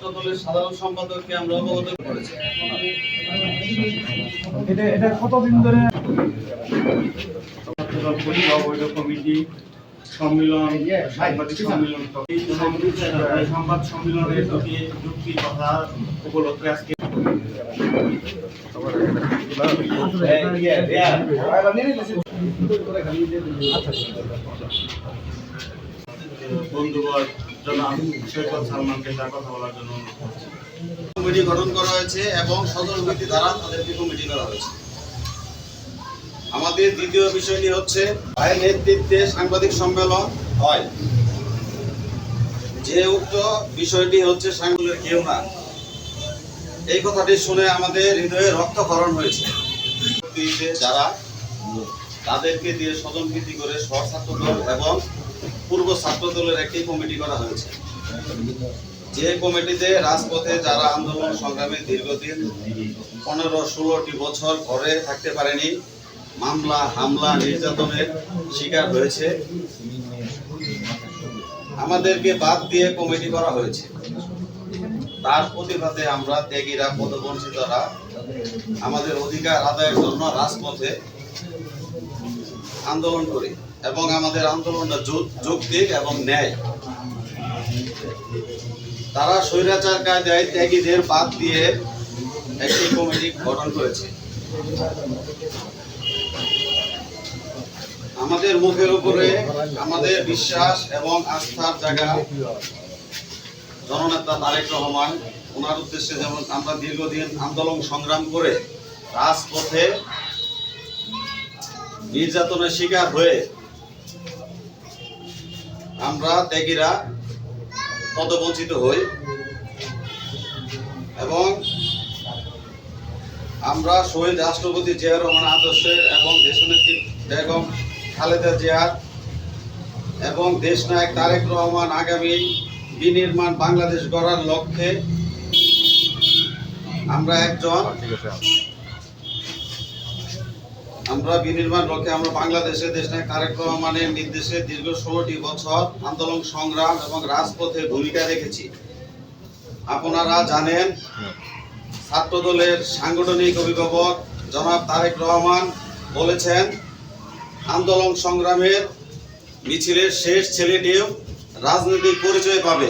ছাত্র দলের সাধারণ সম্পাদককে আমরা অবগত করেছি। এটা কতদিন ধরে কমিটি সম্মেলন, সাংবাদিক সম্মেলন, সংবাদ সম্মেলনের যুক্তি কথা উপলক্ষে আজকে বন্ধুবর জনাব সৈকত সালমানকে তার কথা বলার জন্য কমিটি গঠন করা হয়েছে এবং সদর নীতি দ্বারা তাদেরকে কমিটি করা হয়েছে। আমাদের দ্বিতীয় বিষয়টি হচ্ছে ভাইয়ের নেতৃত্বে সাংবাদিক সম্মেলন হয়। যে উক্ত বিষয়টি হচ্ছে সাংবাদিকের কেউ না, এই কথাটি শুনে আমাদের হৃদয়ে রক্তক্ষরণ হয়েছে। যারা তাদেরকে দিয়ে সদনভিত্তি করে ছাত্র দল এবং পূর্ব ছাত্র দলের একটি কমিটি করা হয়েছে। যে কমিটিতে রাজপথে যারা আন্দোলন সংগ্রামে দীর্ঘদিন 15-16টি বছর ঘরে থাকতে পারেনি, মামলা হামলা নির্যাতনের শিকার হয়েছে, আমাদেরকে বাদ দিয়ে কমিটি করা হয়েছে। তার প্রতিবাদে আমরা ত্যাগীরা, পদবঞ্চিতরা আমাদের অধিকার আদায়ের জন্য রাজপথে আন্দোলন করি এবং আমাদের আন্দোলনটা যৌক্তিক এবং ন্যায়। তারা স্বৈরাচার কায়দায় ত্যাগীদের বাদ দিয়ে একটি কমিটি গঠন করেছে। আমাদের মুখের উপরে আমাদের বিশ্বাস এবং আস্থার জায়গা জননেতা তারেক রহমান, ওনার উদ্দেশ্যে যেমন আমরা দীর্ঘদিন আন্দোলন সংগ্রাম করে রাজপথে নির্যাতনের শিকার হয়ে আমরা ত্যাগীরা পদবঞ্চিত হই এবং আমরা শহীদ রাষ্ট্রপতি জিয়া রহমান আদর্শের এবং দেশনেত্রী বেগম খালেদা জিয়ার এবং দেশনায়ক তারেক রহমান আগামী বিনির্মাণ বাংলাদেশ গড়ার লক্ষ্যে আমরা বাংলাদেশে দেশনায়ক তারেক রহমানের নির্দেশে দীর্ঘ 16টি বছর আন্দোলন সংগ্রাম এবং রাজপথে ভূমিকা রেখেছি। আপনারা জানেন, ছাত্র দলের সাংগঠনিক অভিভাবক জনাব তারেক রহমান বলেছেন, আন্দোলন সংগ্রামের মিছিলের শেষ ছেলেটিও রাজনৈতিক পরিচয় পাবে।